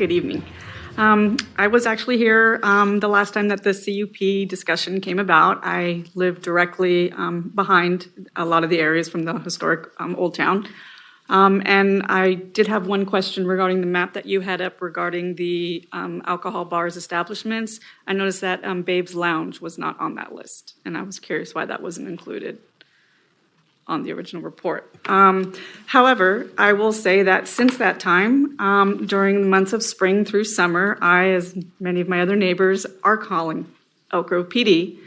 Good evening. I was actually here the last time that the CUP discussion came about. I live directly behind a lot of the areas from the historic Old Town. And I did have one question regarding the map that you had up regarding the alcohol bars establishments. I noticed that Babe's Lounge was not on that list, and I was curious why that wasn't included on the original report. However, I will say that since that time, during the months of spring through summer, I, as many of my other neighbors, are calling Elk Grove PD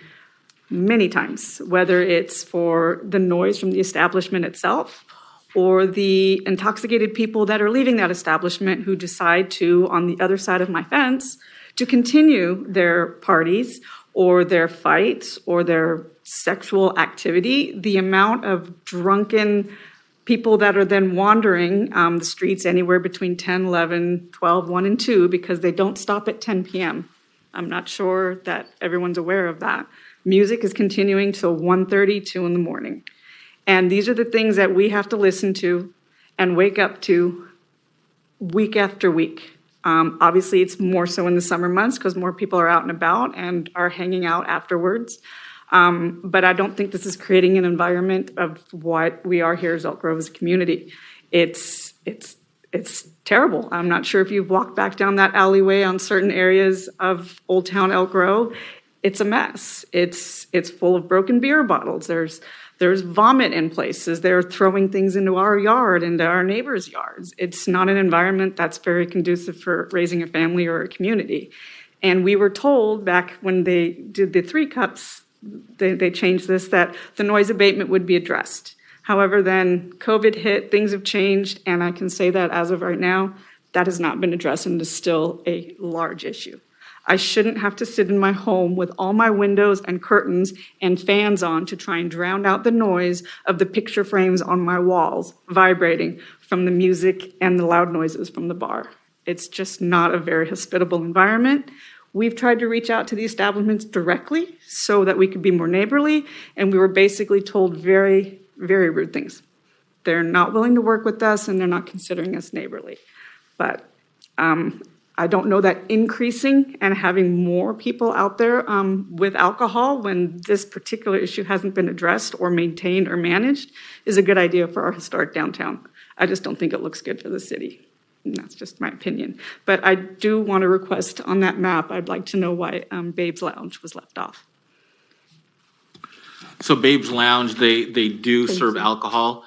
many times, whether it's for the noise from the establishment itself or the intoxicated people that are leaving that establishment who decide to, on the other side of my fence, to continue their parties or their fights or their sexual activity. The amount of drunken people that are then wandering the streets anywhere between 10, 11, 12, 1, and 2 because they don't stop at 10 p.m. I'm not sure that everyone's aware of that. Music is continuing till 1:30, 2 in the morning. And these are the things that we have to listen to and wake up to week after week. Obviously, it's more so in the summer months because more people are out and about and are hanging out afterwards. But I don't think this is creating an environment of what we are here as Elk Grove as a community. It's terrible. I'm not sure if you've walked back down that alleyway on certain areas of Old Town Elk Grove. It's a mess. It's full of broken beer bottles. There's vomit in places. They're throwing things into our yard, into our neighbors' yards. It's not an environment that's very conducive for raising a family or a community. And we were told back when they did the 3 cups, they changed this, that the noise abatement would be addressed. However, then COVID hit, things have changed, and I can say that as of right now, that has not been addressed and is still a large issue. I shouldn't have to sit in my home with all my windows and curtains and fans on to try and drown out the noise of the picture frames on my walls vibrating from the music and the loud noises from the bar. It's just not a very hospitable environment. We've tried to reach out to the establishments directly so that we could be more neighborly, and we were basically told very, very rude things. They're not willing to work with us, and they're not considering us neighborly. But I don't know that increasing and having more people out there with alcohol when this particular issue hasn't been addressed or maintained or managed is a good idea for our historic downtown. I just don't think it looks good for the city. And that's just my opinion. But I do want to request on that map, I'd like to know why Babe's Lounge was left off. So Babe's Lounge, they do serve alcohol.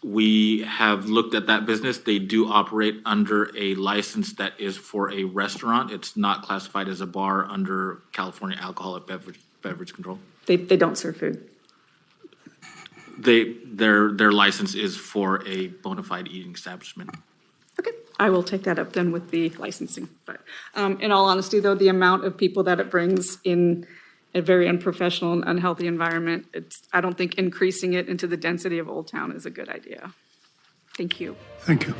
We have looked at that business. They do operate under a license that is for a restaurant. It's not classified as a bar under California Alcoholic Beverage Control. They don't serve food. Their license is for a bona fide eating establishment. Okay, I will take that up then with the licensing. But in all honesty, though, the amount of people that it brings in a very unprofessional and unhealthy environment, I don't think increasing it into the density of Old Town is a good idea. Thank you. Thank you.